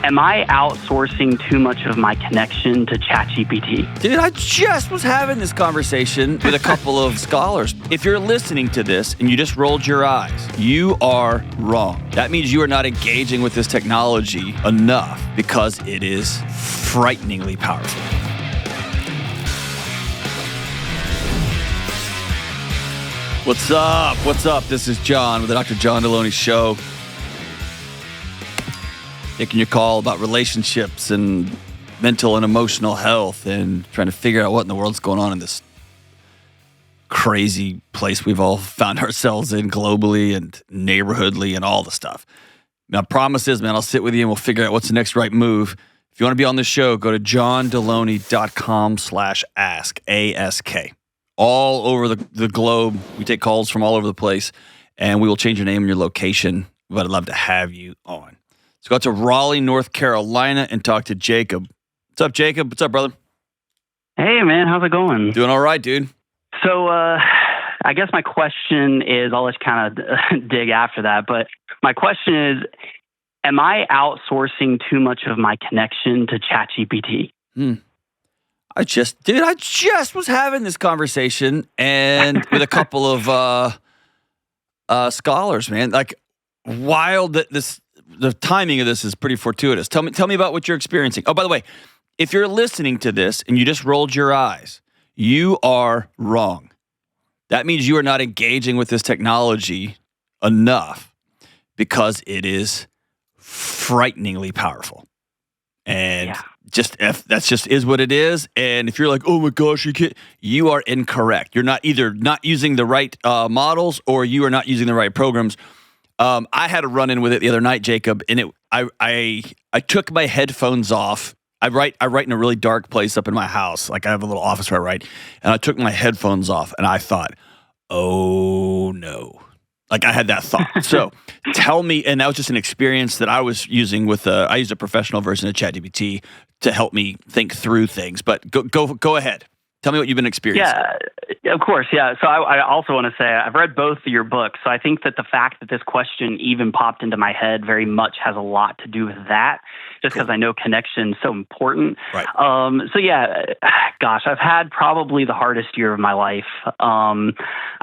Am I outsourcing too much of my connection to ChatGPT? Dude, I just was having this conversation with a couple of scholars. If you're listening to this and you just rolled your eyes, you are wrong. That means you are not engaging with this technology enough because it is frighteningly powerful. What's up? What's up? This is John with the Dr. John Delony Show. Taking your call about relationships and mental and emotional health and trying to figure out what in the world's going on in this crazy place we've all found ourselves in globally and neighborhoodly and all the stuff. Now, promise is, man, I'll sit with you and we'll figure out what's the next right move. If you want to be on the show, go to johndelony.com/ask, A-S-K. All over the globe. We take calls from all over the place, and we will change your name and your location, but I'd love to have you on. Let's go out to Raleigh, North Carolina, and talk to Jacob. What's up, Jacob? What's up, brother? Hey, man. How's it going? Doing all right, dude. So I guess my question is, I'll let you kind of dig after that, but my question is, am I outsourcing too much of my connection to ChatGPT? I just was having this conversation and with a couple of scholars, man. Like, wild that the timing of this is pretty fortuitous. Tell me about what you're experiencing. Oh, by the way, if you're listening to this and you just rolled your eyes, you are wrong. That means you are not engaging with this technology enough because it is frighteningly powerful. And that's just is what it is. And if you're like, oh my gosh, you are incorrect. You're not either not using the right models or you are not using the right programs. I had a run-in with it the other night, Jacob, and I took my headphones off. I write in a really dark place up in my house. Like, I have a little office where I write, and I took my headphones off, and I thought, oh no. Like, I had that thought. So tell me, and that was just an experience that I was using with I used a professional version of ChatGPT to help me think through things. But go ahead. Tell me what you've been experiencing. Yeah, of course. Yeah. So I also want to say I've read both of your books. So I think that the fact that this question even popped into my head very much has a lot to do with that, just because I know connection is so important. Right. So yeah, gosh, I've had probably the hardest year of my life. I'm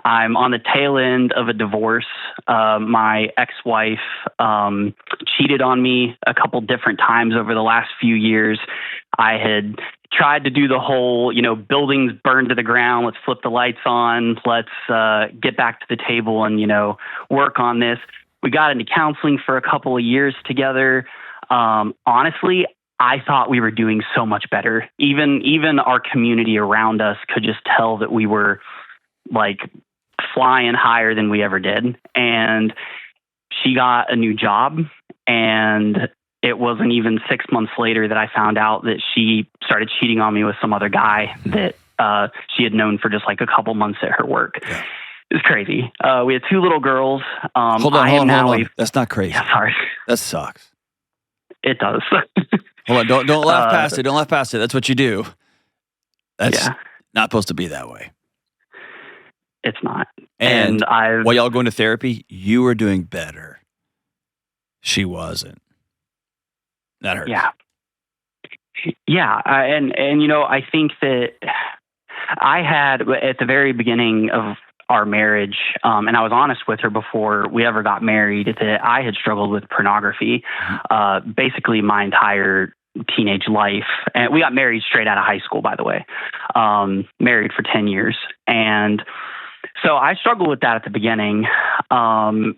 on the tail end of a divorce. My ex-wife cheated on me a couple different times over the last few years. I had tried to do the whole, buildings burned to the ground. Let's flip the lights on. Let's get back to the table and, work on this. We got into counseling for a couple of years together. Honestly, I thought we were doing so much better. Even our community around us could just tell that we were like flying higher than we ever did. And she got a new job, and it wasn't even 6 months later that I found out that she started cheating on me with some other guy that she had known for just like a couple months at her work. Yeah. It was crazy. We had two little girls. Hold on. That's not crazy. Yeah, sorry. That sucks. It does. Hold on. Don't laugh past it. Don't laugh past it. That's what you do. That's not supposed to be that way. It's not. And while y'all going to therapy, you were doing better. She wasn't. That hurts. Yeah. Yeah. And I think that I had, at the very beginning of our marriage, and I was honest with her before we ever got married, that I had struggled with pornography basically my entire teenage life. And we got married straight out of high school, by the way, married for 10 years. And so I struggled with that at the beginning. And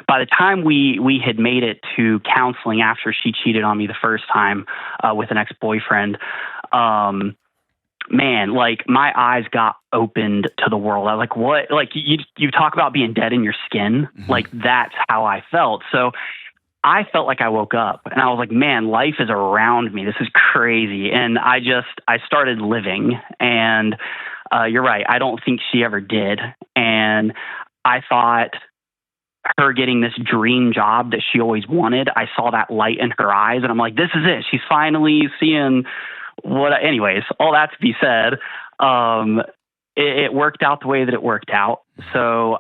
by the time we had made it to counseling after she cheated on me the first time with an ex-boyfriend, man, like my eyes got opened to the world. I was like, what? Like you talk about being dead in your skin. Mm-hmm. Like that's how I felt. So I felt like I woke up and I was like, man, life is around me. This is crazy. And I started living, and you're right. I don't think she ever did. And I thought her getting this dream job that she always wanted, I saw that light in her eyes, and I'm like, this is it. She's finally seeing anyways, all that to be said, it worked out the way that it worked out. So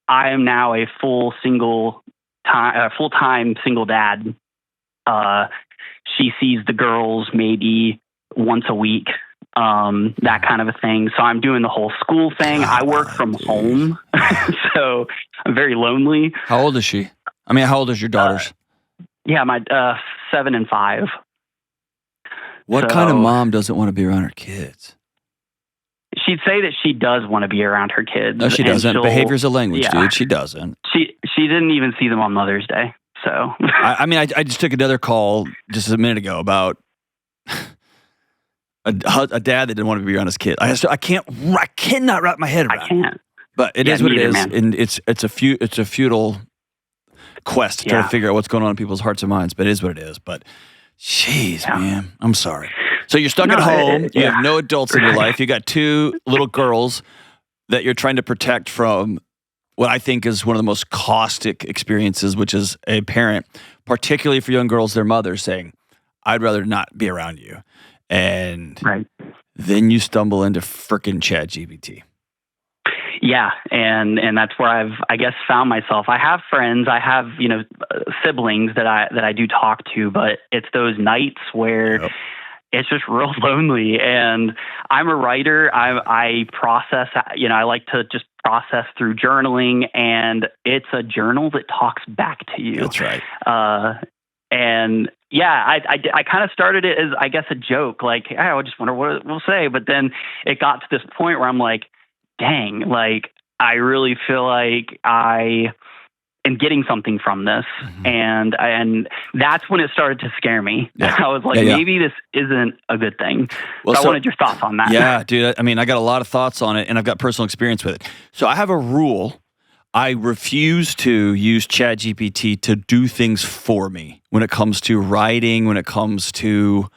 I am now a full-time single dad She sees the girls maybe once a week, that kind of a thing. So I'm doing the whole school thing. I work from home, so I'm very lonely. How old is she? I mean, how old is your daughters? Yeah, my 7 and 5. What kind of mom doesn't want to be around her kids? She'd say that she does want to be around her kids. No, she doesn't. Behavior's a language, dude. She doesn't. She didn't even see them on Mother's Day. So I mean, I just took another call just a minute ago about a dad that didn't want to be around his kid. I cannot wrap my head around. I can't. But it is what it is, man. And it's a futile quest to try to figure out what's going on in people's hearts and minds. But it is what it is. But jeez, man, I'm sorry. So you're stuck at home. You have no adults in your life. You got 2 little girls that you're trying to protect from what I think is one of the most caustic experiences, which is a parent, particularly for young girls, their mothers saying, "I'd rather not be around you." And then you stumble into frickin' ChatGPT. Yeah, and that's where I guess found myself. I have friends, I have siblings that I do talk to, but it's those nights where it's just real lonely. And I'm a writer. I process. I like to just process through journaling, and it's a journal that talks back to you. That's right. And yeah, I kind of started it as, I guess, a joke. Like, I just wonder what we'll say. But then it got to this point where I'm like, dang, like, I really feel like I am getting something from this. And that's when it started to scare me. Yeah. I was like, maybe this isn't a good thing. Well, so I wanted your thoughts on that. Yeah, dude. I mean, I got a lot of thoughts on it, and I've got personal experience with it. So I have a rule. I refuse to use ChatGPT to do things for me when it comes to writing, when it comes to,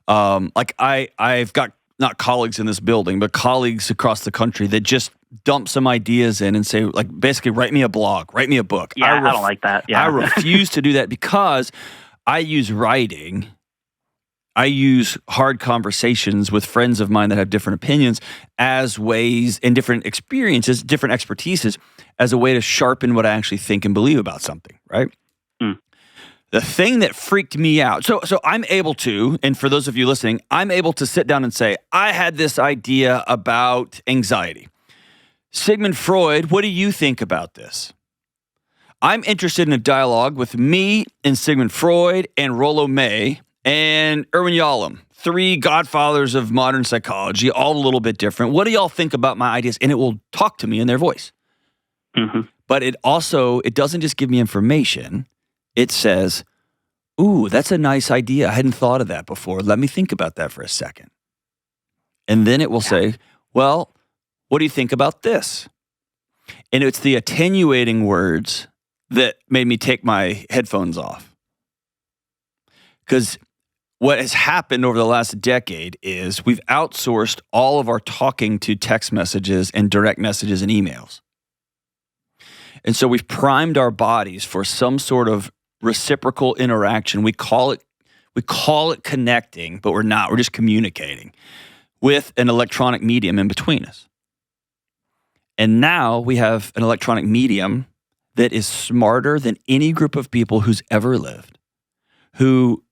I've got not colleagues in this building, but colleagues across the country that just dump some ideas in and say, like, basically, write me a blog, write me a book. Yeah, I don't like that. Yeah. I refuse to do that because I use writing. I use hard conversations with friends of mine that have different opinions as ways and different experiences, different expertises, as a way to sharpen what I actually think and believe about something, right? The thing that freaked me out, so I'm able to, and for those of you listening, I'm able to sit down and say, I had this idea about anxiety. Sigmund Freud, what do you think about this? I'm interested in a dialogue with me and Sigmund Freud and Rollo May and Erwin Yalom, 3 godfathers of modern psychology, all a little bit different. What do y'all think about my ideas? And it will talk to me in their voice. But it doesn't just give me information. It says, ooh, that's a nice idea. I hadn't thought of that before. Let me think about that for a second. And then it will say, well, what do you think about this? And it's the attenuating words that made me take my headphones off. Because what has happened over the last decade is we've outsourced all of our talking to text messages and direct messages and emails. And so we've primed our bodies for some sort of reciprocal interaction. We call it connecting, but we're not. We're just communicating with an electronic medium in between us. And now we have an electronic medium that is smarter than any group of people who's ever lived, who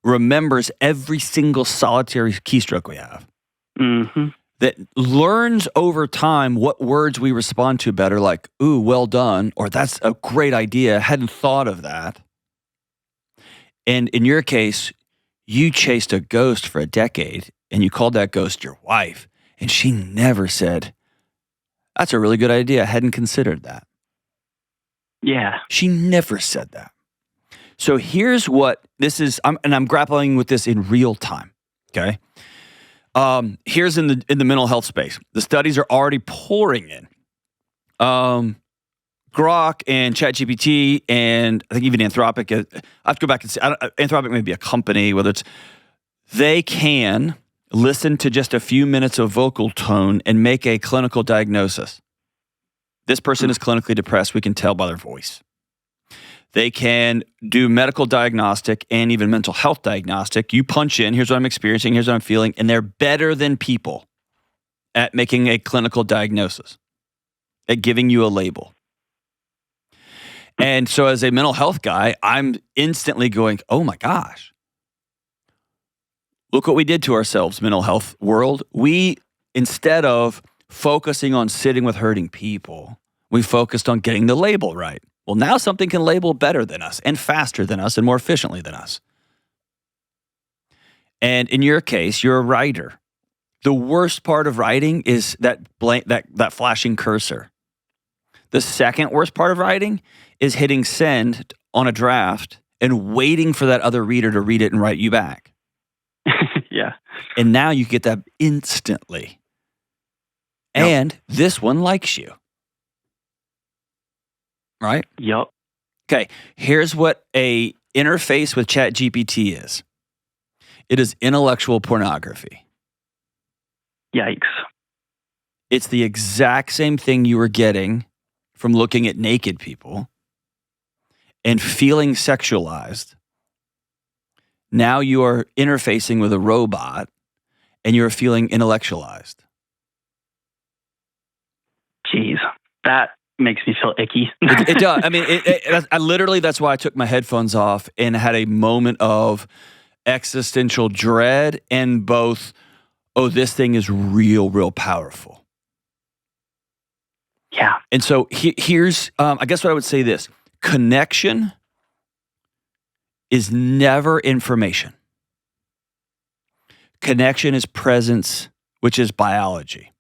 remembers every single solitary keystroke we have, that learns over time what words we respond to better, like, ooh, well done, or that's a great idea, hadn't thought of that. And in your case, you chased a ghost for a decade, and you called that ghost your wife, and she never said, that's a really good idea, I hadn't considered that. Yeah. She never said that. So here's what this is, I'm grappling with this in real time, okay? Here's in the mental health space. The studies are already pouring in. Grok and ChatGPT and I think even Anthropic, I have to go back and see, Anthropic may be a company, they can listen to just a few minutes of vocal tone and make a clinical diagnosis. This person is clinically depressed, we can tell by their voice. They can do medical diagnostic and even mental health diagnostic. You punch in, here's what I'm experiencing, here's what I'm feeling, and they're better than people at making a clinical diagnosis, at giving you a label. And so as a mental health guy, I'm instantly going, oh my gosh, look what we did to ourselves, mental health world. We, instead of focusing on sitting with hurting people, we focused on getting the label right. Well, now something can label better than us and faster than us and more efficiently than us. And in your case, you're a writer. The worst part of writing is that flashing cursor. The second worst part of writing is hitting send on a draft and waiting for that other reader to read it and write you back. Yeah. And now you get that instantly. Yep. And this one likes you. Right? Yep. Okay, here's what a interface with ChatGPT is. It is intellectual pornography. Yikes. It's the exact same thing you were getting from looking at naked people and feeling sexualized. Now you are interfacing with a robot and you're feeling intellectualized. Jeez, that makes me feel icky. It does. I mean, I literally, that's why I took my headphones off and had a moment of existential dread and both, oh, this thing is real powerful. Yeah. And so here's, I guess what I would say this. Connection is never information. Connection is presence, which is biology.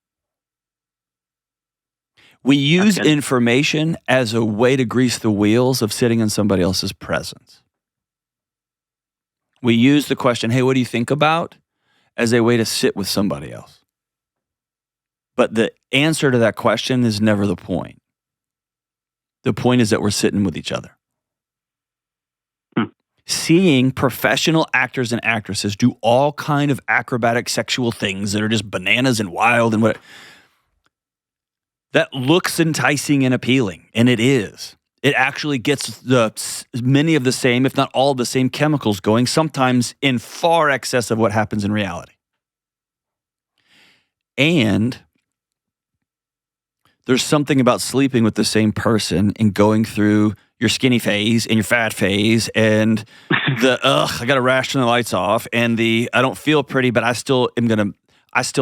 We use information as a way to grease the wheels of sitting in somebody else's presence. We use the question, hey, what do you think about, as a way to sit with somebody else. But the answer to that question is never the point. The point is that we're sitting with each other. Seeing professional actors and actresses do all kind of acrobatic sexual things that are just bananas and wild and what that looks enticing and appealing, and it is. It actually gets many of the same, if not all the same chemicals going, sometimes in far excess of what happens in reality. And there's something about sleeping with the same person and going through your skinny phase and your fat phase and the, I got a rash when the lights off, and the, I don't feel pretty, but I still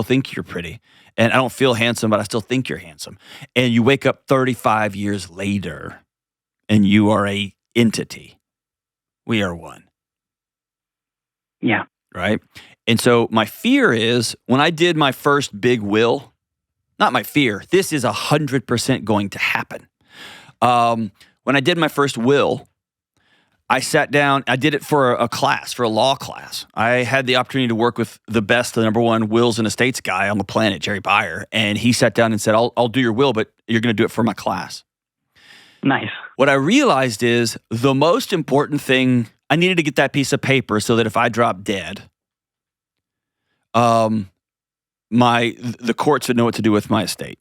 think you're pretty. And I don't feel handsome, but I still think you're handsome. And you wake up 35 years later and you are a entity. We are one. Yeah. Right? And so my fear is when I did my first big will, not my fear, this is 100% going to happen. When I did my first will, I sat down, I did it for a class, for a law class. I had the opportunity to work with the best, the number one wills and estates guy on the planet, Jerry Beyer. And he sat down and said, I'll do your will, but you're going to do it for my class. Nice. What I realized is the most important thing, I needed to get that piece of paper so that if I dropped dead, the courts would know what to do with my estate.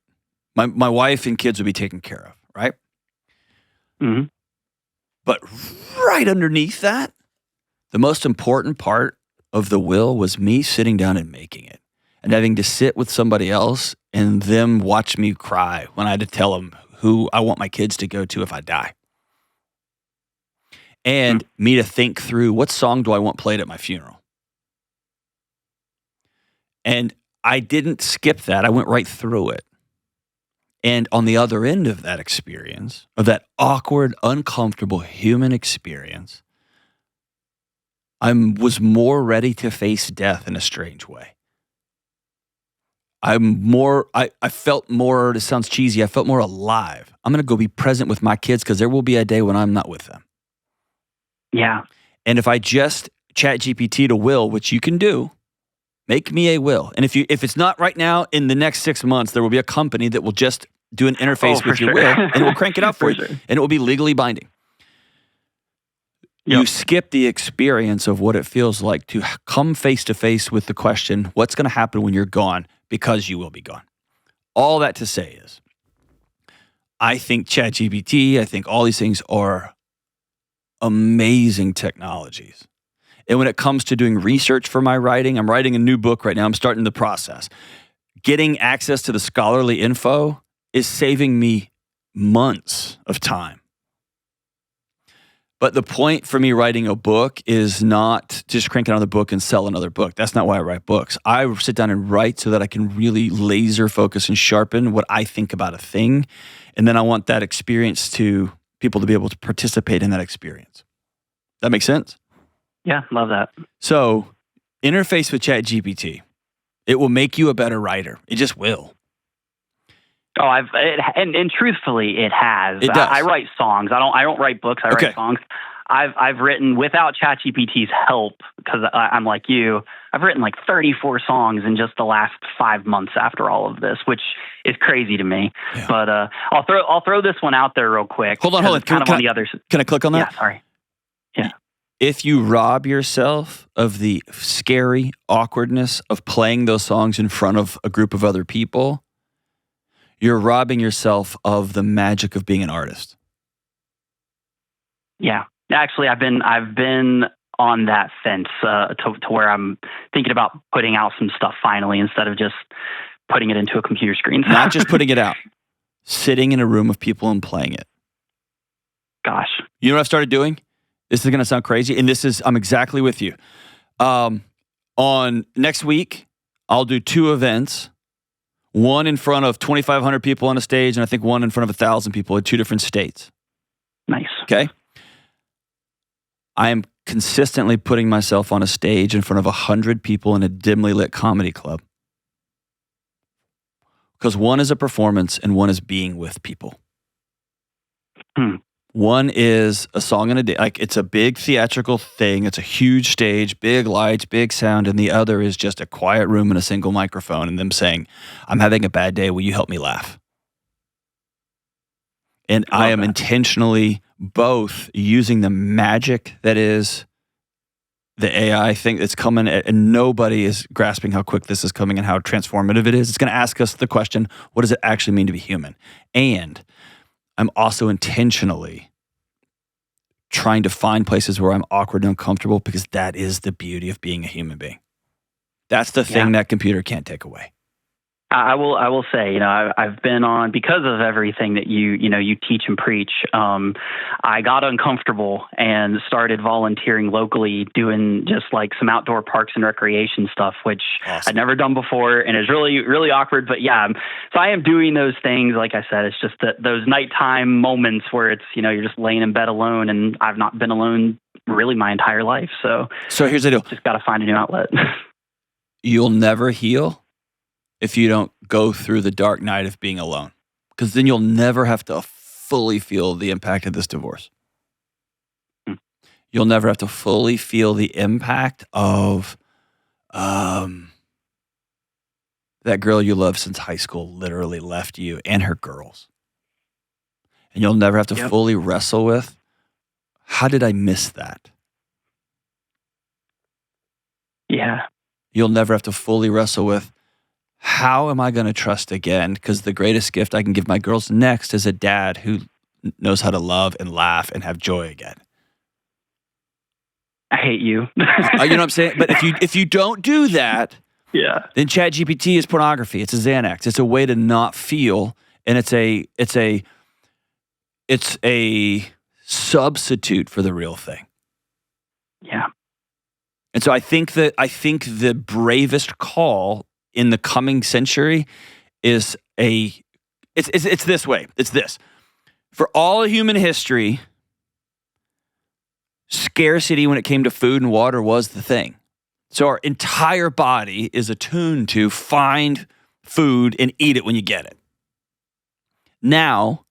My wife and kids would be taken care of, right? Mm-hmm. But right underneath that, the most important part of the will was me sitting down and making it and having to sit with somebody else and them watch me cry when I had to tell them who I want my kids to go to if I die. And me to think through, what song do I want played at my funeral? And I didn't skip that. I went right through it. And on the other end of that experience, of that awkward, uncomfortable human experience, I was more ready to face death in a strange way. I felt more, this sounds cheesy, I felt more alive. I'm going to go be present with my kids because there will be a day when I'm not with them. Yeah. And if I just ChatGPT to will, which you can do, make me a will. And if it's not right now, in the next 6 months, there will be a company that will just do an interface with your will, and it will crank it out for you, and it will be legally binding. Yep. You skip the experience of what it feels like to come face to face with the question, what's going to happen when you're gone? Because you will be gone. All that to say is, I think ChatGPT, I think all these things are amazing technologies. And when it comes to doing research for my writing, I'm writing a new book right now. I'm starting the process. Getting access to the scholarly info is saving me months of time. But the point for me writing a book is not just crank out another book and sell another book. That's not why I write books. I sit down and write so that I can really laser focus and sharpen what I think about a thing. And then I want that experience to people to be able to participate in that experience. That makes sense? Yeah, love that. So interface with ChatGPT. It will make you a better writer. It just will. Oh, and truthfully, it has. It does. I write songs. I don't write books. I write songs. I've written without ChatGPT's help, because I'm like you. I've written like 34 songs in just the last 5 months after all of this, which is crazy to me. Yeah. But I'll throw this one out there real quick. Hold on. Can I click on that? Yeah, sorry. Yeah. If you rob yourself of the scary awkwardness of playing those songs in front of a group of other people, you're robbing yourself of the magic of being an artist. Yeah. Actually, I've been on that fence to where I'm thinking about putting out some stuff finally, instead of just putting it into a computer screen. Not just putting it out, sitting in a room of people and playing it. Gosh. You know what I've started doing? This is going to sound crazy, and I'm exactly with you. On next week, I'll do 2 events. One in front of 2,500 people on a stage, and I think one in front of 1,000 people in 2 different states. Nice. Okay. I am consistently putting myself on a stage in front of 100 people in a dimly lit comedy club. Because one is a performance and one is being with people. One is a song in a day. Like, it's a big theatrical thing. It's a huge stage, big lights, big sound. And the other is just a quiet room and a single microphone and them saying, I'm having a bad day. Will you help me laugh? And I am intentionally both using the magic that is the AI thing that's coming, and nobody is grasping how quick this is coming and how transformative it is. It's going to ask us the question, what does it actually mean to be human? And I'm also intentionally trying to find places where I'm awkward and uncomfortable, because that is the beauty of being a human being. That's the thing that computer can't take away. I will say, I've been on, because of everything that you teach and preach. I got uncomfortable and started volunteering locally, doing just like some outdoor parks and recreation stuff, which I'd never done before, and it's really, really awkward. But yeah, so I am doing those things. Like I said, it's just those nighttime moments where it's you're just laying in bed alone, and I've not been alone really my entire life. So here's the deal: just got to find a new outlet. You'll never heal if you don't go through the dark night of being alone, because then you'll never have to fully feel the impact of this divorce. You'll never have to fully feel the impact of that girl you loved since high school literally left you and her girls. And you'll never have to fully wrestle with, how did I miss that? Yeah. You'll never have to fully wrestle with, how am I going to trust again? Because the greatest gift I can give my girls next is a dad who knows how to love and laugh and have joy again. I hate you. You know what I'm saying? But if you don't do that, then ChatGPT is pornography. It's a Xanax. It's a way to not feel, and it's a substitute for the real thing. Yeah. And so I think the bravest call in the coming century is it's this way. It's this. For all of human history, scarcity when it came to food and water was the thing. So our entire body is attuned to find food and eat it when you get it. Now,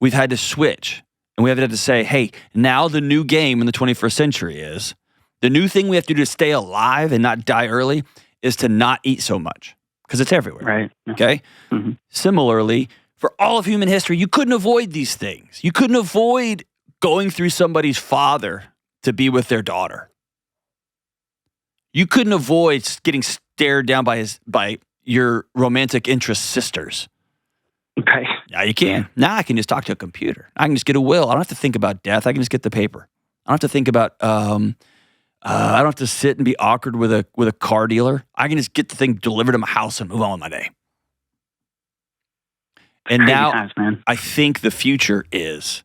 we've had to switch, and we have had to say, hey, now the new game in the 21st century is, the new thing we have to do to stay alive and not die early is to not eat so much, because it's everywhere. Right. Okay? Mm-hmm. Similarly, for all of human history, you couldn't avoid these things. You couldn't avoid going through somebody's father to be with their daughter. You couldn't avoid getting stared down by your romantic interest sisters. Okay. Now you can. Now I can just talk to a computer. I can just get a will. I don't have to think about death. I can just get the paper. I don't have to think about I don't have to sit and be awkward with a car dealer. I can just get the thing delivered to my house and move on with my day. And Crazy now times, man. I think the future is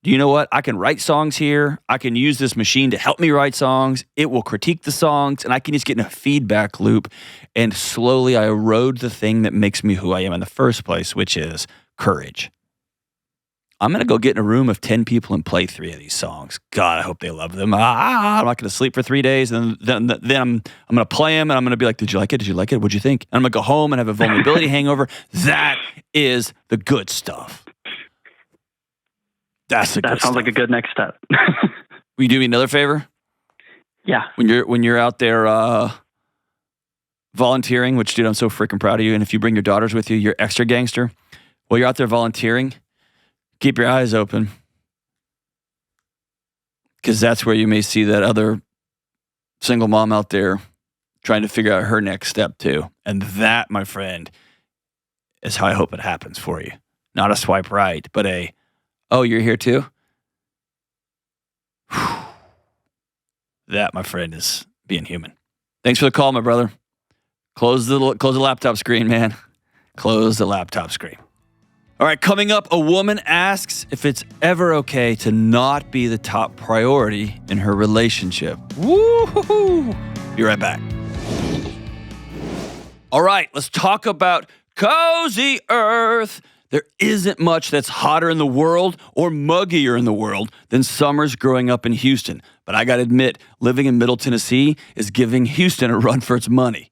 do you know what? I can write songs here. I can use this machine to help me write songs. It will critique the songs, and I can just get in a feedback loop. And slowly I erode the thing that makes me who I am in the first place, which is courage. I'm going to go get in a room of 10 people and play 3 of these songs. God, I hope they love them. I'm not going to sleep for 3 days. And then I'm going to play them, and I'm going to be like, did you like it? Did you like it? What'd you think? And I'm going to go home and have a vulnerability hangover. That is the good stuff. That sounds like a good next step. Will you do me another favor? Yeah. When you're out there volunteering, which, dude, I'm so freaking proud of you. And if you bring your daughters with you, you're extra gangster. While you're out there volunteering, keep your eyes open, because that's where you may see that other single mom out there trying to figure out her next step too. And that, my friend, is how I hope it happens for you. Not a swipe right, but oh, you're here too? Whew. That, my friend, is being human. Thanks for the call, my brother. Close the laptop screen, man. Close the laptop screen. All right, coming up, a woman asks if it's ever okay to not be the top priority in her relationship. Woo-hoo-hoo. Be right back. All right, let's talk about Cozy Earth. There isn't much that's hotter in the world or muggier in the world than summers growing up in Houston. But I got to admit, living in Middle Tennessee is giving Houston a run for its money.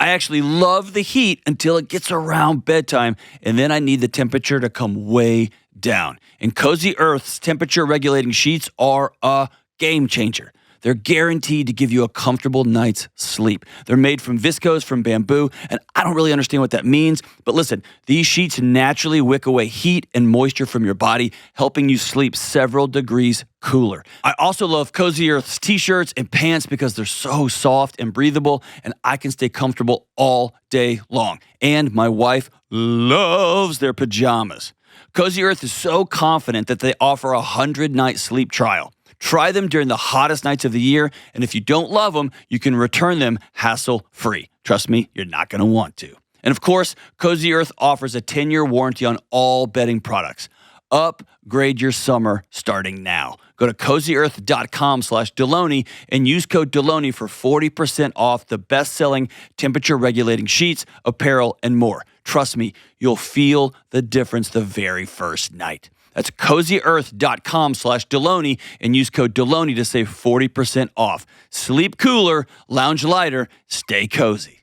I actually love the heat until it gets around bedtime, and then I need the temperature to come way down. And Cozy Earth's temperature regulating sheets are a game changer. They're guaranteed to give you a comfortable night's sleep. They're made from viscose from bamboo, and I don't really understand what that means, but listen, these sheets naturally wick away heat and moisture from your body, helping you sleep several degrees cooler. I also love Cozy Earth's t-shirts and pants because they're so soft and breathable, and I can stay comfortable all day long. And my wife loves their pajamas. Cozy Earth is so confident that they offer a 100-night sleep trial. Try them during the hottest nights of the year, and if you don't love them, you can return them hassle-free. Trust me, you're not going to want to. And of course, Cozy Earth offers a 10-year warranty on all bedding products. Upgrade your summer starting now. Go to cozyearth.com/Delony and use code Delony for 40% off the best-selling temperature-regulating sheets, apparel, and more. Trust me, you'll feel the difference the very first night. That's cozyearth.com/Delony and use code Delony to save 40% off. Sleep cooler, lounge lighter, stay cozy.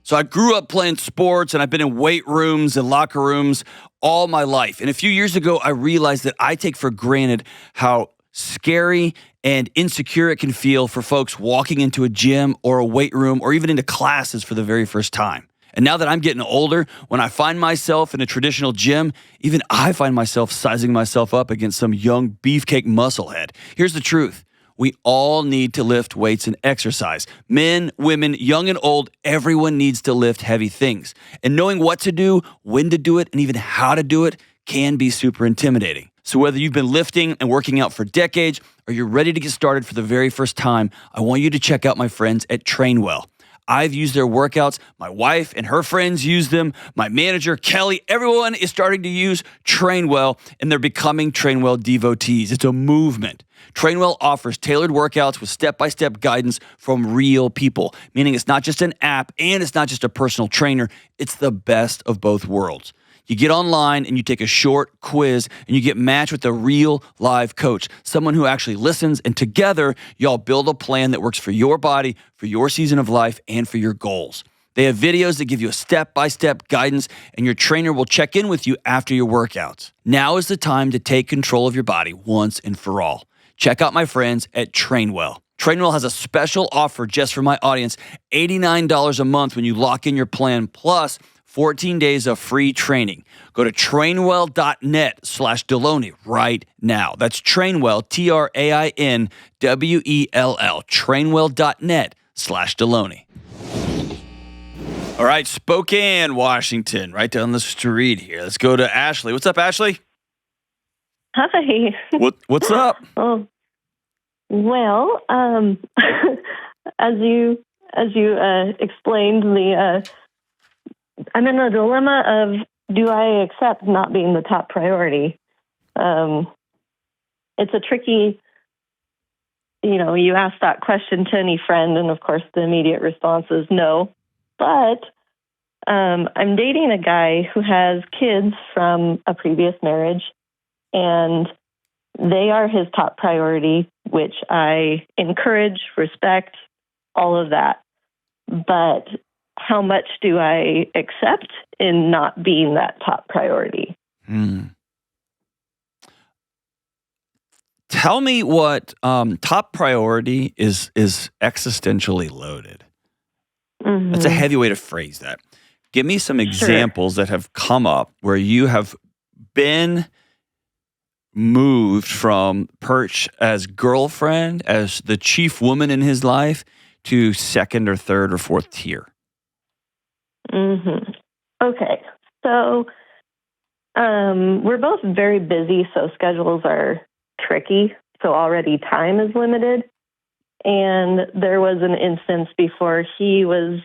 So I grew up playing sports, and I've been in weight rooms and locker rooms all my life. And a few years ago, I realized that I take for granted how scary and insecure it can feel for folks walking into a gym or a weight room or even into classes for the very first time. And now that I'm getting older, when I find myself in a traditional gym, even I find myself sizing myself up against some young beefcake musclehead. Here's the truth. We all need to lift weights and exercise. Men, women, young and old, everyone needs to lift heavy things. And knowing what to do, when to do it, and even how to do it can be super intimidating. So whether you've been lifting and working out for decades or you're ready to get started for the very first time, I want you to check out my friends at Trainwell. I've used their workouts. My wife and her friends use them. My manager, Kelly, everyone is starting to use Trainwell, and they're becoming Trainwell devotees. It's a movement. Trainwell offers tailored workouts with step-by-step guidance from real people, meaning it's not just an app and it's not just a personal trainer. It's the best of both worlds. You get online and you take a short quiz and you get matched with a real live coach, someone who actually listens, and together y'all build a plan that works for your body, for your season of life, and for your goals. They have videos that give you a step-by-step guidance, and your trainer will check in with you after your workouts. Now is the time to take control of your body once and for all. Check out my friends at Trainwell. Trainwell has a special offer just for my audience, $89 a month when you lock in your plan, plus 14 days of free training. Go to trainwell.net/Delony right now. That's Trainwell, TrainWell, Trainwell.net/Delony. All right, Spokane, Washington, right down the street here. Let's go to Ashley. What's up, Ashley? Hi. What's up? Oh, well, as you explained, I'm in a dilemma of, do I accept not being the top priority? It's a tricky, you ask that question to any friend, and of course the immediate response is no. But I'm dating a guy who has kids from a previous marriage, and they are his top priority, which I encourage, respect, all of that. But how much do I accept in not being that top priority? Tell me what top priority is existentially loaded. That's a heavy way to phrase that. Give me some examples that have come up where you have been moved from perch as girlfriend, as the chief woman in his life, to second or third or fourth tier. Okay. So we're both very busy, so schedules are tricky. So already time is limited. And there was an instance before he was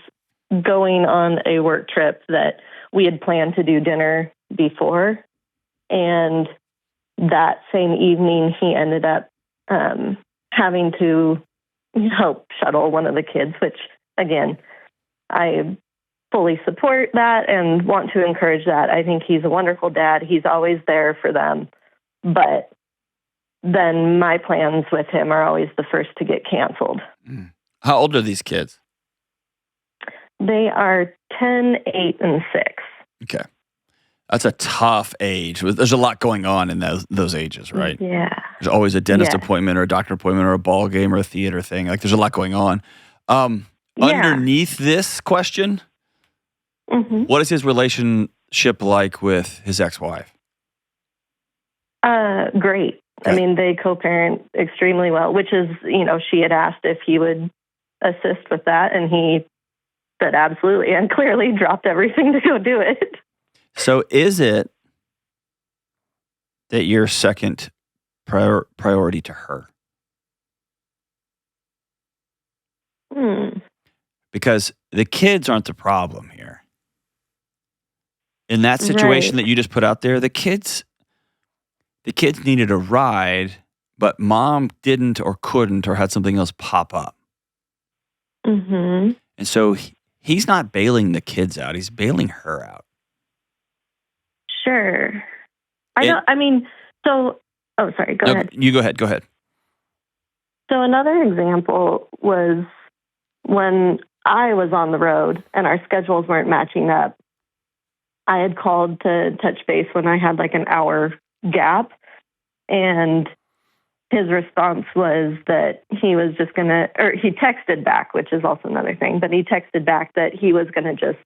going on a work trip that we had planned to do dinner before. And that same evening, he ended up having to help shuttle one of the kids, which, again, I fully support that and want to encourage that. I think he's a wonderful dad. He's always there for them. But then my plans with him are always the first to get canceled. How old are these kids? They are 10, 8, and 6. Okay. That's a tough age. There's a lot going on in those ages, right? Yeah. There's always a dentist appointment or a doctor appointment or a ball game or a theater thing. Like, there's a lot going on. Underneath this question, what is his relationship like with his ex-wife? Great. Okay. I mean, they co-parent extremely well, which is, she had asked if he would assist with that, and he said absolutely, and clearly dropped everything to go do it. So is it that you're second priority to her? Because the kids aren't the problem here. In that situation that you just put out there, the kids needed a ride, but mom didn't or couldn't or had something else pop up. And so he's not bailing the kids out. He's bailing her out. Sure. Sorry, go ahead. You go ahead. So another example was when I was on the road and our schedules weren't matching up. I had called to touch base when I had like an hour gap, and his response was that he was just he texted back, which is also another thing, but he texted back that he was going to just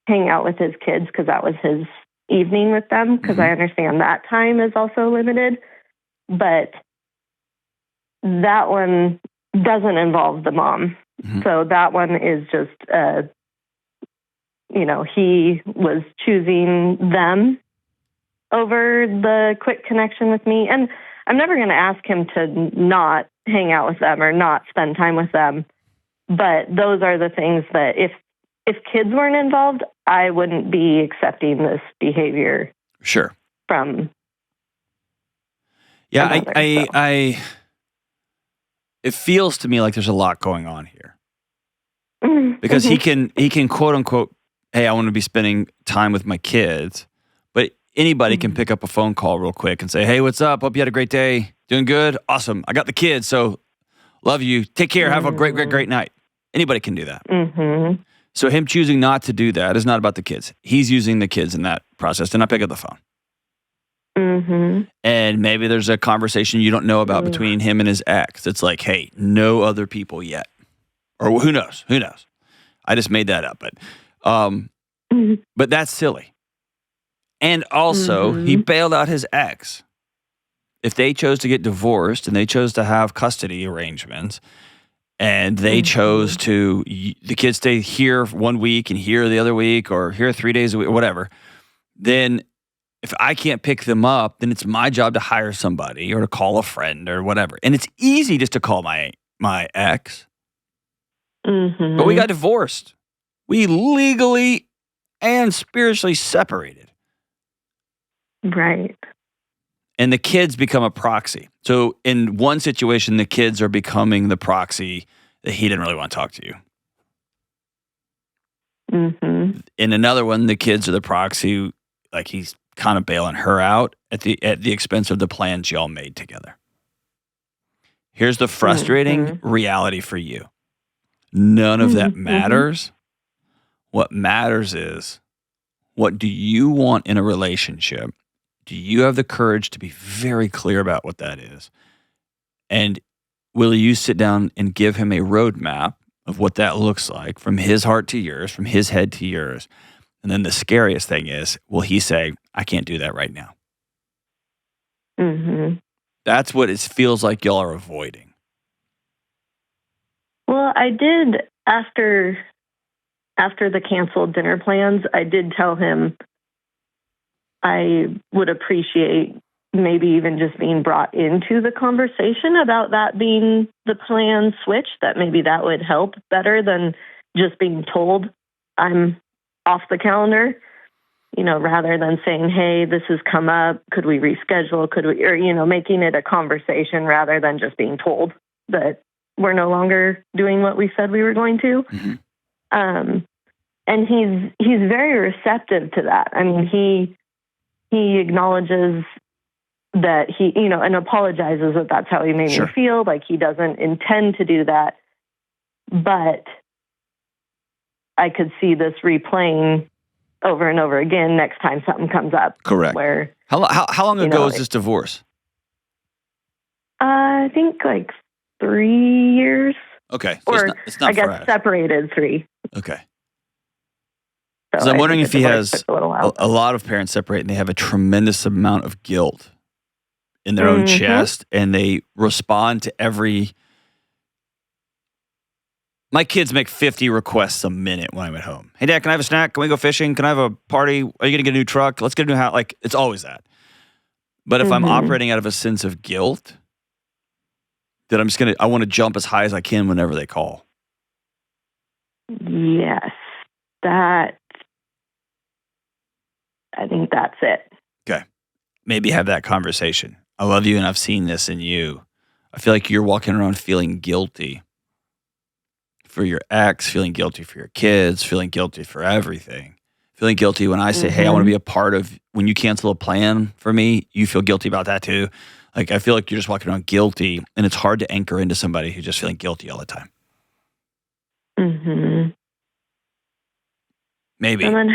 hang out with his kids because that was his evening with them, because I understand that time is also limited. But that one doesn't involve the mom. So that one is just, he was choosing them over the quick connection with me. And I'm never going to ask him to not hang out with them or not spend time with them. But those are the things that if kids weren't involved, I wouldn't be accepting this behavior. Sure. From. Yeah, it feels to me like there's a lot going on here. Because he can quote unquote, hey, I want to be spending time with my kids. But anybody can pick up a phone call real quick and say, hey, what's up? Hope you had a great day. Doing good? Awesome. I got the kids, so love you. Take care. Have a great night. Anybody can do that. So him choosing not to do that is not about the kids. He's using the kids in that process to not pick up the phone. And maybe there's a conversation you don't know about between him and his ex. It's like, hey, no other people yet. Or who knows? I just made that up. But that's silly. And also, he bailed out his ex. If they chose to get divorced and they chose to have custody arrangements, and they chose to, the kids stay here 1 week and here the other week, or here 3 days a week, or whatever, then if I can't pick them up, then it's my job to hire somebody or to call a friend or whatever. And it's easy just to call my ex. But we got divorced. We legally and spiritually separated. Right. and the kids become a proxy. So in one situation, the kids are becoming the proxy that he didn't really want to talk to you. Mm-hmm. In another one, the kids are the proxy, like he's kind of bailing her out at the expense of the plans y'all made together. Here's the frustrating reality for you. None of that matters. What matters is, what do you want in a relationship? Do you have the courage to be very clear about what that is? And will you sit down and give him a roadmap of what that looks like from his heart to yours, from his head to yours? And then the scariest thing is, will he say, I can't do that right now? Mm-hmm. That's what it feels like y'all are avoiding. Well, I did, after the canceled dinner plans, I did tell him I would appreciate maybe even just being brought into the conversation about that being the plan switch, that maybe that would help better than just being told I'm off the calendar, rather than saying, hey, this has come up. Could we reschedule? Or, making it a conversation rather than just being told that we're no longer doing what we said we were going to. Mm-hmm. And he's very receptive to that. I mean, he acknowledges that he, and apologizes that that's how he made me feel. Like he doesn't intend to do that, but I could see this replaying over and over again next time something comes up. Correct. Where how long ago was this divorce? I think like 3 years. Okay, so or it's not I guess fresh. separated 3. Okay. So I'm wondering if he has a lot of parents separate and they have a tremendous amount of guilt in their own chest, and they respond to every. My kids make 50 requests a minute when I'm at home. Hey, Dad, can I have a snack? Can we go fishing? Can I have a party? Are you going to get a new truck? Let's get a new house. Like, it's always that. But if I'm operating out of a sense of guilt, that I want to jump as high as I can whenever they call. Yes, I think that's it. Okay. Maybe have that conversation. I love you and I've seen this in you. I feel like you're walking around feeling guilty for your ex, feeling guilty for your kids, feeling guilty for everything. Feeling guilty when I say, hey, I want to be a part of, when you cancel a plan for me, you feel guilty about that too. Like, I feel like you're just walking around guilty, and it's hard to anchor into somebody who's just feeling guilty all the time. Mm-hmm. Maybe. And then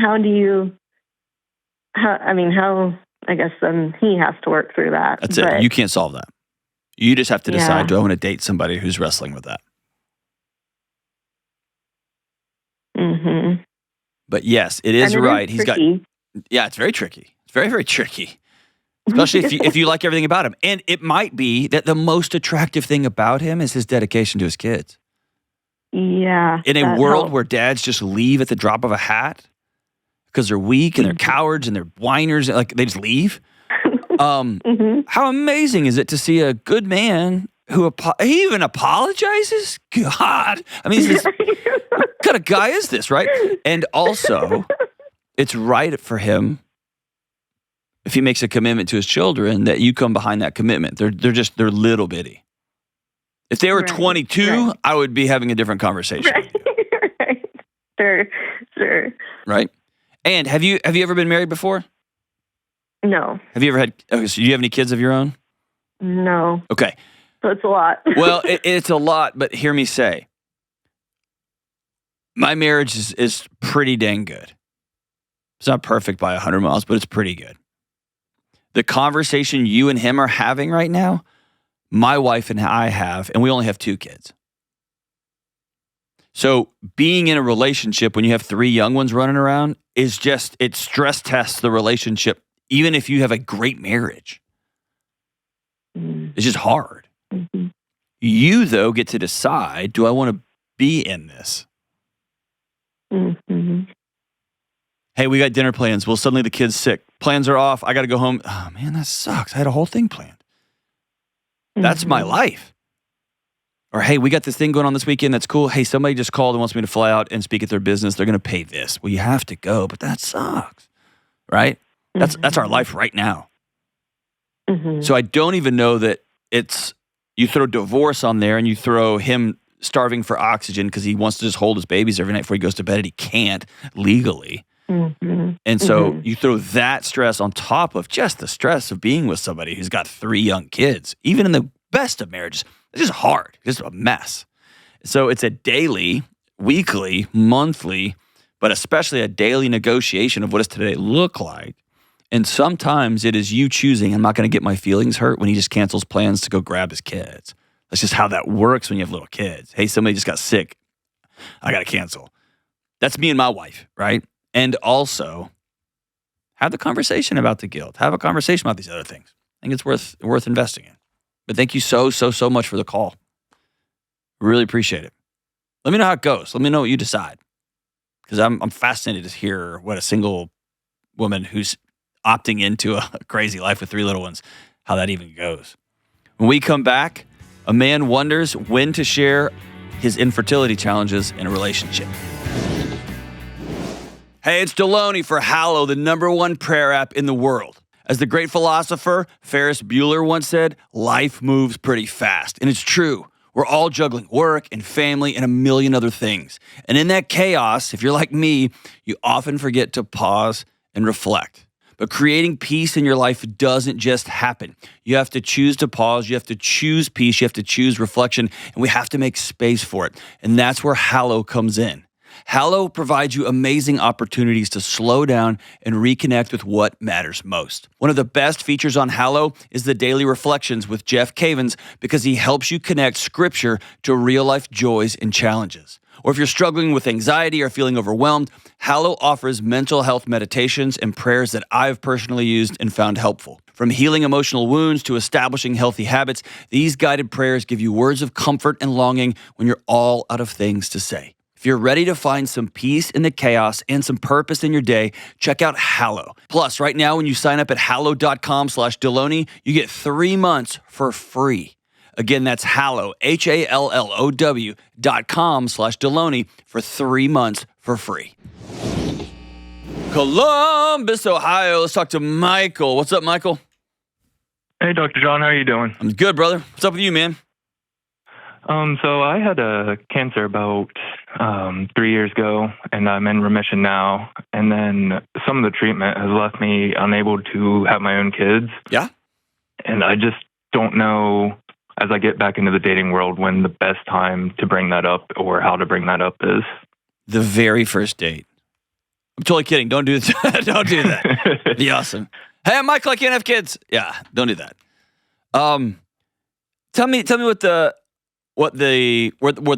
I guess then he has to work through that. That's it. You can't solve that. You just have to decide, do I want to date somebody who's wrestling with that? Mm-hmm. But yes, it is right. He's tricky. It's very tricky. It's very, very tricky. Especially if you like everything about him. And it might be that the most attractive thing about him is his dedication to his kids. Yeah. In a world where dads just leave at the drop of a hat because they're weak and they're cowards and they're whiners, like they just leave. How amazing is it to see a good man who he even apologizes? God. I mean, what kind of guy is this, right? And also, it's right for him, if he makes a commitment to his children, that you come behind that commitment. They're little bitty. If they were 22, I would be having a different conversation. Right. Sure. Right? And have you ever been married before? No. Have you ever had, so do you have any kids of your own? No. Okay. So it's a lot. Well, it's a lot, but hear me say, my marriage is pretty dang good. It's not perfect by 100 miles, but it's pretty good. The conversation you and him are having right now, my wife and I have, and we only have 2 kids. So being in a relationship when you have 3 young ones running around is just, it stress tests the relationship, even if you have a great marriage. It's just hard. Mm-hmm. You, though, get to decide, do I want to be in this? Mm-hmm. Hey, we got dinner plans. Well, suddenly the kid's sick. Plans are off. I got to go home. Oh, man, that sucks. I had a whole thing planned. That's my life. Or, hey, we got this thing going on this weekend. That's cool. Hey, somebody just called and wants me to fly out and speak at their business. They're going to pay this. Well, you have to go, but that sucks. Right? That's our life right now. Mm-hmm. So I don't even know that you throw divorce on there and you throw him starving for oxygen because he wants to just hold his babies every night before he goes to bed and he can't legally. Mm-hmm. And so Mm-hmm. you throw that stress on top of just the stress of being with somebody who's got 3 young kids. Even in the best of marriages, it's just hard. It's just a mess. So it's a daily, weekly, monthly, but especially a daily negotiation of what does today look like. And sometimes it is you choosing, I'm not going to get my feelings hurt when he just cancels plans to go grab his kids. That's just how that works when you have little kids. Hey, somebody just got sick. I got to cancel. That's me and my wife, right? And also, have the conversation about the guilt. Have a conversation about these other things. I think it's worth investing in. But thank you so much for the call. Really appreciate it. Let me know how it goes. Let me know what you decide. Because I'm fascinated to hear what a single woman who's opting into a crazy life with 3 little ones, how that even goes. When we come back, a man wonders when to share his infertility challenges in a relationship. Hey, it's Delony for Hallow, the #1 prayer app in the world. As the great philosopher Ferris Bueller once said, life moves pretty fast. And it's true. We're all juggling work and family and a million other things. And in that chaos, if you're like me, you often forget to pause and reflect. But creating peace in your life doesn't just happen. You have to choose to pause. You have to choose peace. You have to choose reflection. And we have to make space for it. And that's where Hallow comes in. Hallow provides you amazing opportunities to slow down and reconnect with what matters most. One of the best features on Hallow is the Daily Reflections with Jeff Cavins because he helps you connect scripture to real-life joys and challenges. Or if you're struggling with anxiety or feeling overwhelmed, Hallow offers mental health meditations and prayers that I've personally used and found helpful. From healing emotional wounds to establishing healthy habits, these guided prayers give you words of comfort and longing when you're all out of things to say. If you're ready to find some peace in the chaos and some purpose in your day, check out Hallow. Plus, right now, when you sign up at hallow.com/Delony, you get 3 months for free. Again, that's Hallow, HALLOW.com/Delony for 3 months for free. Columbus, Ohio. Let's talk to Michael. What's up, Michael? Hey, Dr. John, how are you doing? I'm good, brother. What's up with you, man? So I had cancer about 3 years ago, and I'm in remission now. And then some of the treatment has left me unable to have my own kids. Yeah? And I just don't know, as I get back into the dating world, when the best time to bring that up or how to bring that up is. The very first date. I'm totally kidding. Don't do that. Don't do that. Be awesome. Hey, I'm Michael. I can't have kids. Yeah, don't do that. Tell me what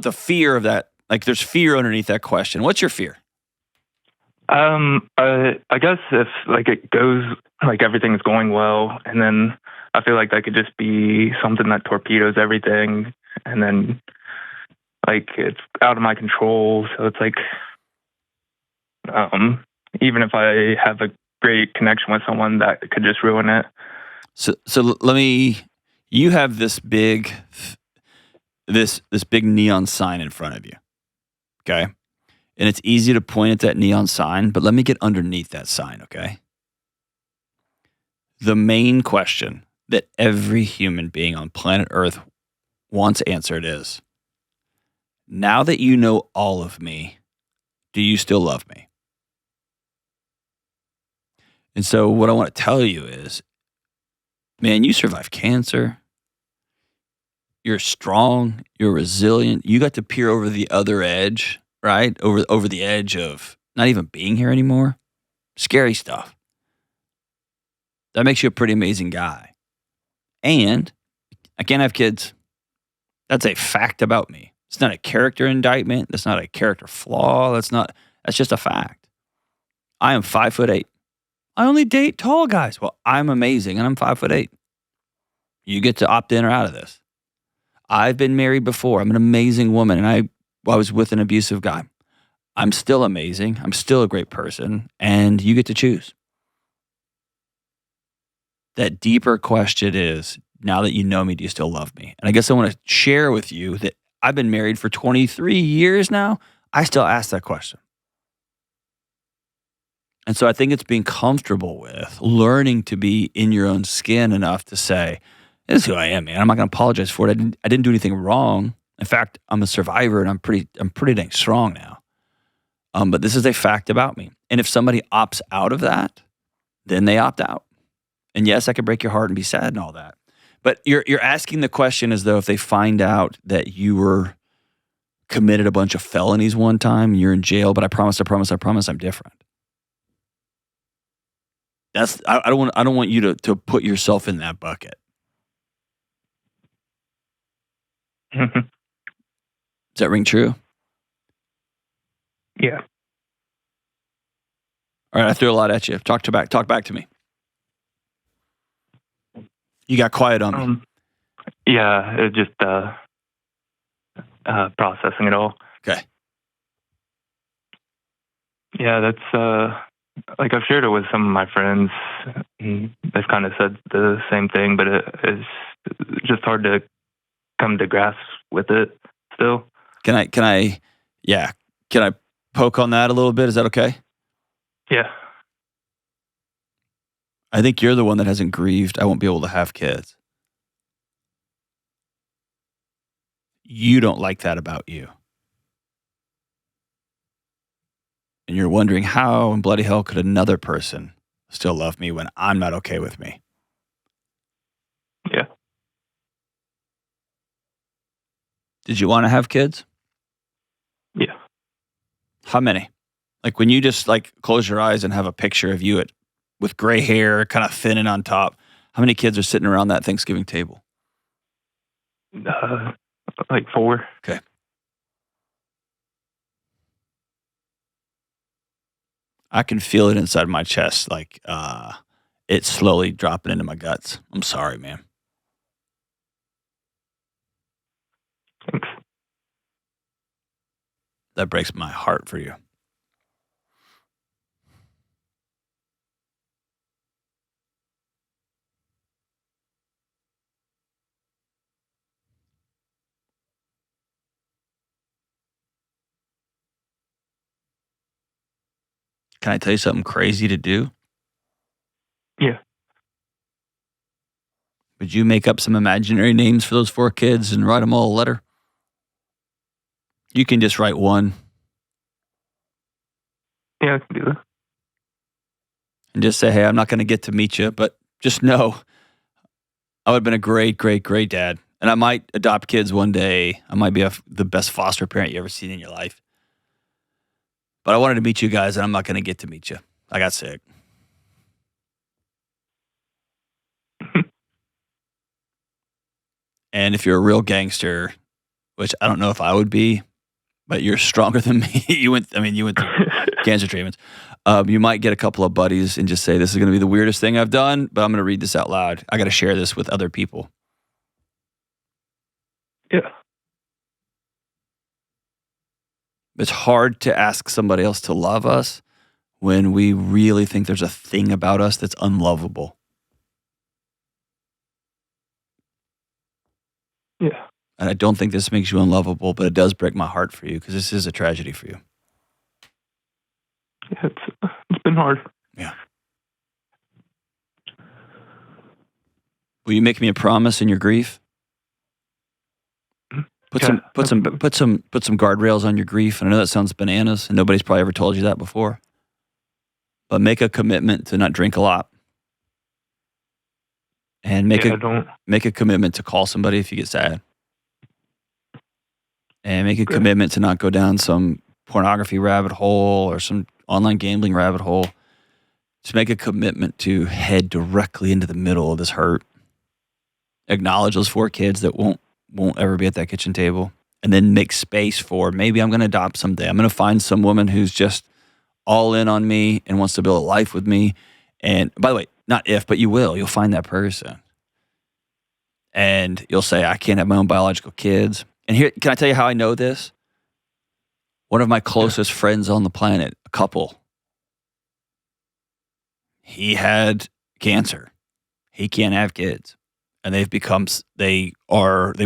the fear of that, like there's fear underneath that question. What's your fear? I guess if it goes, everything's going well, and then I feel like that could just be something that torpedoes everything, and then it's out of my control. So it's even if I have a great connection with someone, that could just ruin it. So you have this big neon sign in front of you, okay? And it's easy to point at that neon sign, but let me get underneath that sign, okay? The main question that every human being on planet Earth wants answered is, now that you know all of me, do you still love me? And so what I want to tell you is, man, you survived cancer. You're strong. You're resilient. You got to peer over the other edge, right? Over the edge of not even being here anymore. Scary stuff. That makes you a pretty amazing guy. And I can't have kids. That's a fact about me. It's not a character indictment. That's not a character flaw. That's just a fact. I am 5'8". I only date tall guys. Well, I'm amazing and I'm 5'8". You get to opt in or out of this. I've been married before. I'm an amazing woman, and I was with an abusive guy. I'm still amazing. I'm still a great person, and you get to choose. That deeper question is, now that you know me, do you still love me? And I guess I want to share with you that I've been married for 23 years now. I still ask that question. And so I think it's being comfortable with learning to be in your own skin enough to say, this is who I am, man. I'm not going to apologize for it. I didn't do anything wrong. In fact, I'm a survivor and I'm pretty dang strong now. But this is a fact about me. And if somebody opts out of that, then they opt out. And yes, I could break your heart and be sad and all that. But you're asking the question as though if they find out that you were committed a bunch of felonies one time, you're in jail, but I promise I'm different. I don't want you to put yourself in that bucket. Mm-hmm. Does that ring true? Yeah. All right, I threw a lot at you. Talk back to me. You got quiet on me. Yeah, it just processing it all. Okay. Yeah, that's like I've shared it with some of my friends. And they've kind of said the same thing, but it's just hard to come to grasp with it still. Can I poke on that a little bit? Is that okay? Yeah. I think you're the one that hasn't grieved. I won't be able to have kids. You don't like that about you. And you're wondering how in bloody hell could another person still love me when I'm not okay with me? Yeah. Did you want to have kids? Yeah. How many? Like when you just like close your eyes and have a picture of you with gray hair, kind of thinning on top, how many kids are sitting around that Thanksgiving table? Like 4. Okay. I can feel it inside my chest, like it's slowly dropping into my guts. I'm sorry, man. Thanks. That breaks my heart for you. Can I tell you something crazy to do? Yeah. Would you make up some imaginary names for those 4 kids and write them all a letter? You can just write one. Yeah, I can do that. And just say, hey, I'm not going to get to meet you, but just know I would have been a great, great, great dad. And I might adopt kids one day. I might be the best foster parent you ever seen in your life. But I wanted to meet you guys, and I'm not going to get to meet you. I got sick. And if you're a real gangster, which I don't know if I would be, but you're stronger than me. you went through cancer treatments. You might get a couple of buddies and just say, this is going to be the weirdest thing I've done, but I'm going to read this out loud. I got to share this with other people. Yeah. It's hard to ask somebody else to love us when we really think there's a thing about us that's unlovable. Yeah. And I don't think this makes you unlovable, but it does break my heart for you because this is a tragedy for you. Yeah, it's been hard. Yeah. Will you make me a promise in your grief? Put some guardrails on your grief. And I know that sounds bananas, and nobody's probably ever told you that before. But make a commitment to not drink a lot. And make a commitment to call somebody if you get sad. And make a commitment to not go down some pornography rabbit hole or some online gambling rabbit hole. Just make a commitment to head directly into the middle of this hurt. Acknowledge those 4 kids that won't ever be at that kitchen table. And then make space for, maybe I'm going to adopt someday. I'm going to find some woman who's just all in on me and wants to build a life with me. And by the way, not if, but you will. You'll find that person. And you'll say, I can't have my own biological kids. And here, can I tell you how I know this? One of my closest friends on the planet, a couple, he had cancer. He can't have kids. And they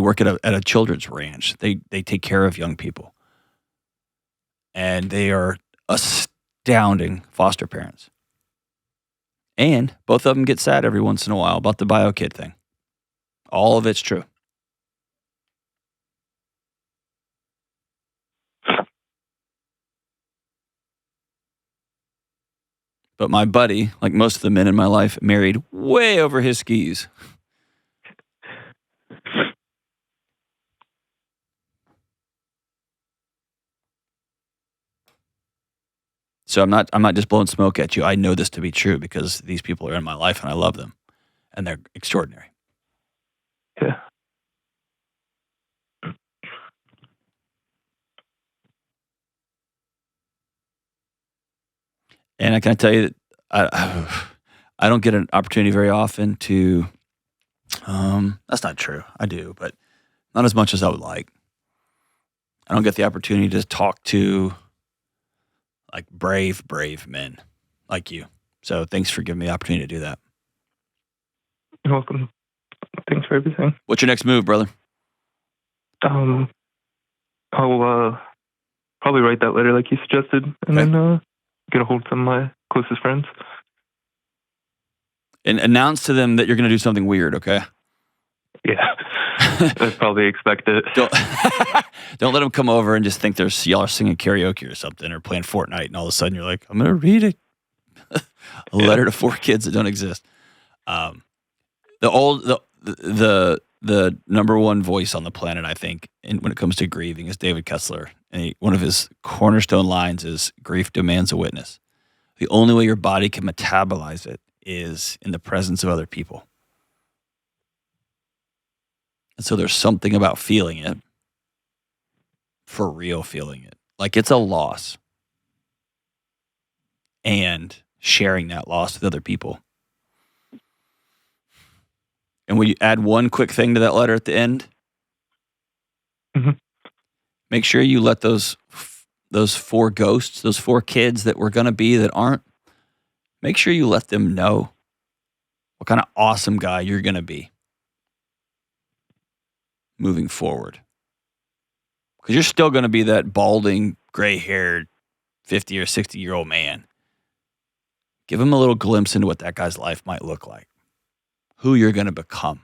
work at a children's ranch. They take care of young people. And they are astounding foster parents. And both of them get sad every once in a while about the bio kid thing. All of it's true. But my buddy, like most of the men in my life, married way over his skis. So I'm not just blowing smoke at you. I know this to be true because these people are in my life and I love them. And they're extraordinary. Yeah. And I can tell you that I don't get an opportunity very often to, that's not true. I do, but not as much as I would like. I don't get the opportunity to talk to like brave men like you. So thanks for giving me the opportunity to do that. You're welcome. Thanks for everything. What's your next move, brother? I'll probably write that letter like you suggested, and then get a hold of some of my closest friends. And announce to them that you're going to do something weird, okay? Yeah. I'd probably expect it. Don't let them come over and just think y'all are singing karaoke or something or playing Fortnite, and all of a sudden you're like, I'm going to read a letter to 4 kids that don't exist. The number one voice on the planet, I think, when it comes to grieving is David Kessler. And one of his cornerstone lines is, grief demands a witness. The only way your body can metabolize it is in the presence of other people. And so there's something about feeling it, for real feeling it, like it's a loss, and sharing that loss with other people. And when you add one quick thing to that letter at the end, make sure you let those 4 ghosts, those 4 kids that we're going to be that aren't, make sure you let them know what kind of awesome guy you're going to be moving forward. Because you're still going to be that balding, gray-haired, 50 or 60-year-old man. Give them a little glimpse into what that guy's life might look like, who you're going to become.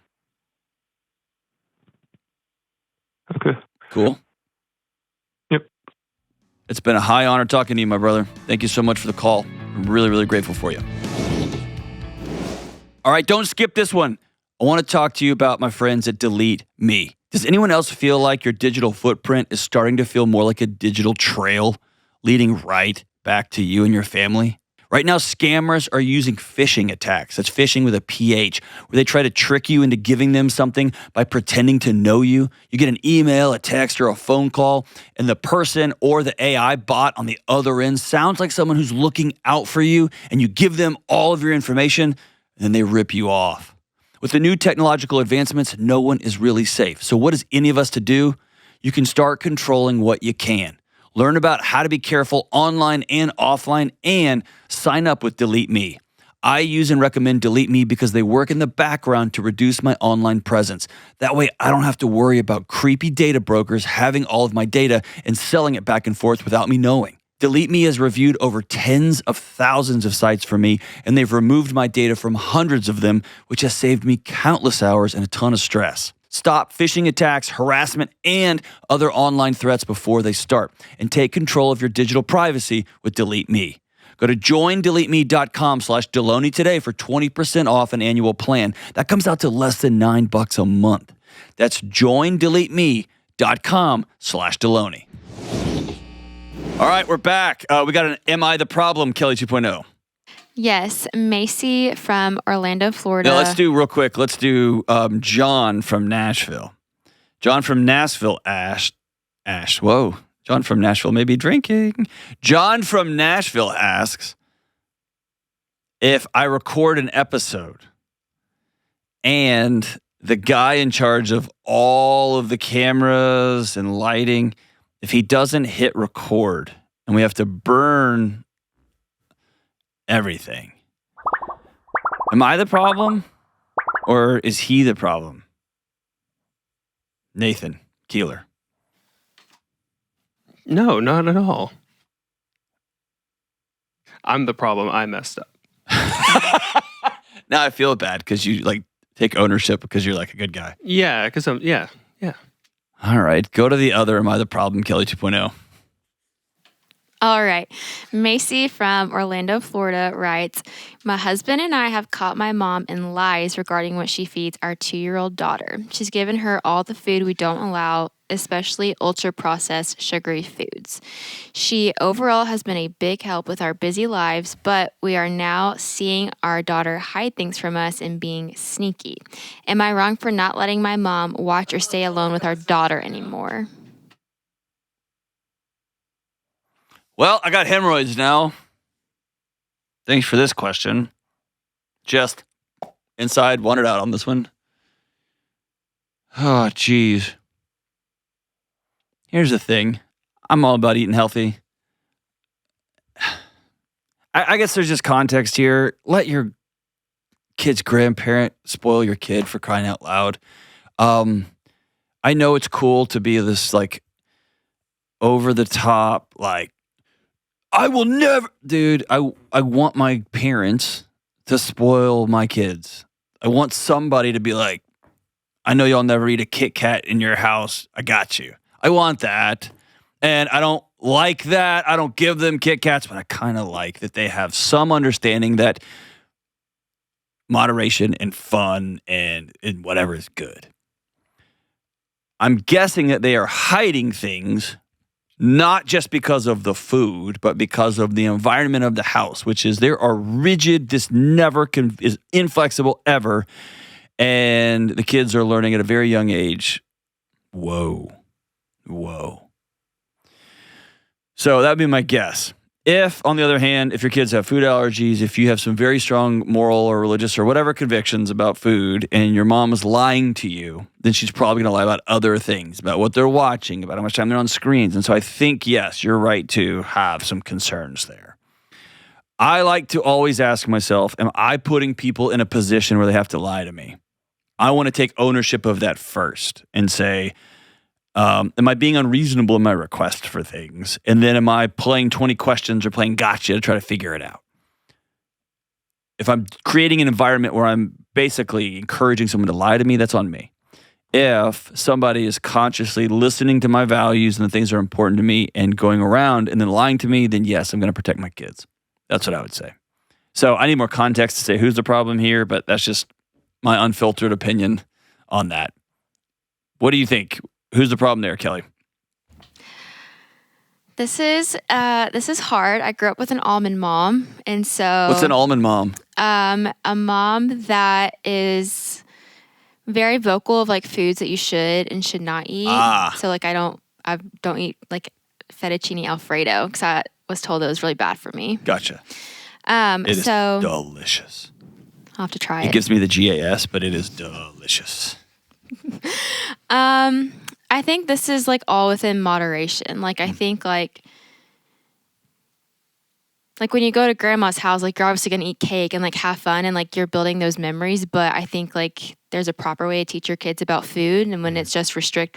Okay. Cool? Yep. It's been a high honor talking to you, my brother. Thank you so much for the call. I'm really, really grateful for you. All right, don't skip this one. I want to talk to you about my friends at Delete Me. Does anyone else feel like your digital footprint is starting to feel more like a digital trail leading right back to you and your family? Right now, scammers are using phishing attacks. That's phishing with a PH, where they try to trick you into giving them something by pretending to know you. You get an email, a text, or a phone call, and the person or the AI bot on the other end sounds like someone who's looking out for you, and you give them all of your information, and then they rip you off. With the new technological advancements, no one is really safe. So what is any of us to do? You can start controlling what you can. Learn about how to be careful online and offline, and sign up with Delete Me. I use and recommend Delete Me because they work in the background to reduce my online presence. That way, I don't have to worry about creepy data brokers having all of my data and selling it back and forth without me knowing. Delete Me has reviewed over tens of thousands of sites for me, and they've removed my data from hundreds of them, which has saved me countless hours and a ton of stress. Stop phishing attacks, harassment, and other online threats before they start, and take control of your digital privacy with Delete Me. Go to joindeleteme.com/Delony today for 20% off an annual plan. That comes out to less than $9 a month. That's joindeleteme.com/Delony. All right, we're back. We got an Am I the Problem, Kelly 2.0. Yes, Macy from Orlando, Florida. Now, let's do John from Nashville. John from Nashville, John from Nashville may be drinking. John from Nashville asks, if I record an episode and the guy in charge of all of the cameras and lighting, if he doesn't hit record and we have to burn everything, am I the problem or is he the problem? Nathan Keeler. No, not at all. I'm the problem. I messed up. Now I feel bad because you like take ownership because you're like a good guy. Yeah, because yeah. All right. Go to the other Am I the Problem, Kelly 2.0. All right. Macy from Orlando, Florida writes, my husband and I have caught my mom in lies regarding what she feeds our 2-year-old daughter. She's given her all the food we don't allow, especially ultra-processed sugary foods. She overall has been a big help with our busy lives, but we are now seeing our daughter hide things from us and being sneaky. Am I wrong for not letting my mom watch or stay alone with our daughter anymore? Well, I got hemorrhoids now. Thanks for this question. Just inside, wanted out on this one. Oh, geez. Here's the thing. I'm all about eating healthy. I guess there's just context here. Let your kid's grandparent spoil your kid, for crying out loud. I know it's cool to be this like over the top, like, I will never, dude, I want my parents to spoil my kids. I want somebody to be like, I know y'all never eat a Kit Kat in your house. I got you. I want that. And I don't like that. I don't give them Kit Kats, but I kind of like that they have some understanding that moderation and fun and whatever is good. I'm guessing that they are hiding things not just because of the food, but because of the environment of the house, which is there are rigid, this never is inflexible ever. And the kids are learning at a very young age. Whoa. So that would be my guess. If, on the other hand, if your kids have food allergies, if you have some very strong moral or religious or whatever convictions about food and your mom is lying to you, then she's probably going to lie about other things, about what they're watching, about how much time they're on screens. And so I think, yes, you're right to have some concerns there. I like to always ask myself, am I putting people in a position where they have to lie to me? I want to take ownership of that first and say, am I being unreasonable in my request for things? And then am I playing 20 questions or playing gotcha to try to figure it out? If I'm creating an environment where I'm basically encouraging someone to lie to me, that's on me. If somebody is consciously listening to my values and the things that are important to me and going around and then lying to me, then yes, I'm going to protect my kids. That's what I would say. So I need more context to say who's the problem here, but that's just my unfiltered opinion on that. What do you think? Who's the problem there, Kelly? This is hard. I grew up with an almond mom, and so What's an almond mom? A mom that is very vocal of like foods that you should and should not eat. So like I don't eat like fettuccine Alfredo because I was told it was really bad for me. Gotcha. It is delicious. I'll have to try it. It gives me the GAS, but it is delicious. I think this is like all within moderation. Like I think like when you go to grandma's house, like you're obviously gonna eat cake and like have fun and like you're building those memories. But I think like there's a proper way to teach your kids about food, and when it's just restrict,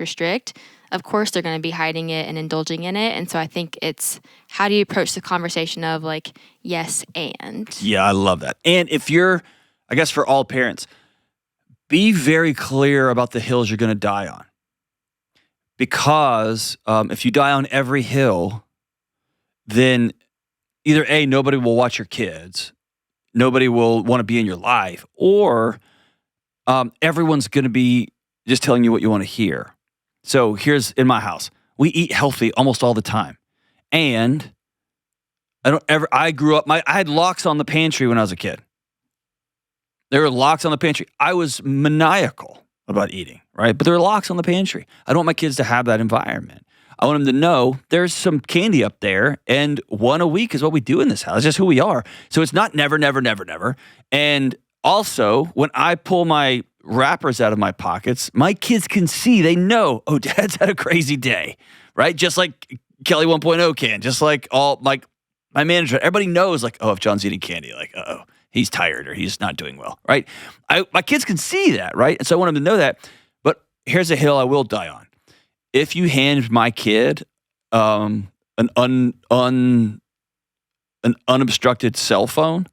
of course they're gonna be hiding it and indulging in it. And so I think it's how do you approach the conversation of like yes and. Yeah, I love that. And if you're, I guess for all parents, be very clear about the hills you're gonna die on. Because if you die on every hill, then either A, nobody will watch your kids, nobody will want to be in your life, or everyone's going to be just telling you what you want to hear. So here's in my house, we eat healthy almost all the time. And I grew up, I had locks on the pantry when I was a kid. There were locks on the pantry. I was maniacal about eating, right? But there are locks on the pantry. I don't want my kids to have that environment. I want them to know there's some candy up there, and one a week is what we do in this house. It's just who we are. So it's not never. And also, when I pull my wrappers out of my pockets, my kids can see, they know, oh, Dad's had a crazy day, right? Just like Kelly 1.0 can, just like all my manager, everybody knows like, oh, if John's eating candy, like, uh-oh. He's tired or he's not doing well, right? My kids can see that, right? And so I want them to know that. But here's a hill I will die on. If you hand my kid an an unobstructed cell phone,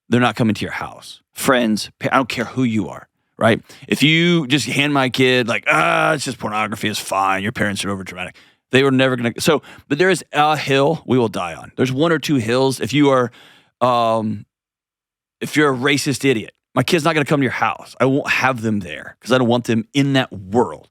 they're not coming to your house. Friends, I don't care who you are, right? If you just hand my kid like, it's just pornography, it's fine. Your parents are over dramatic. They were never going to. So, but there is a hill we will die on. There's one or two hills. If you are, if you're a racist idiot, my kid's not going to come to your house. I won't have them there because I don't want them in that world.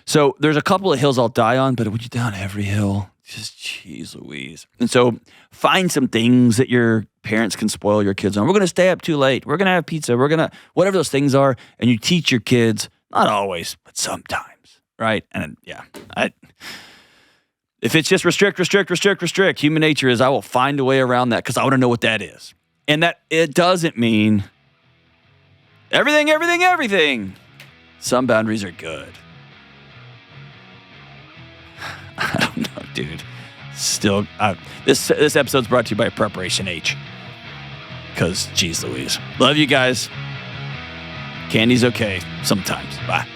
So there's a couple of hills I'll die on, but would you die on every hill? Just jeez Louise. And so find some things that your parents can spoil your kids on. We're going to stay up too late. We're going to have pizza. We're going to, whatever those things are. And you teach your kids, not always, but sometimes, right? And yeah, if it's just restrict, human nature is I will find a way around that because I want to know what that is. And that it doesn't mean everything. Some boundaries are good. I don't know, dude. Still, this episode's brought to you by Preparation H. Because, geez Louise. Love you guys. Candy's okay sometimes. Bye.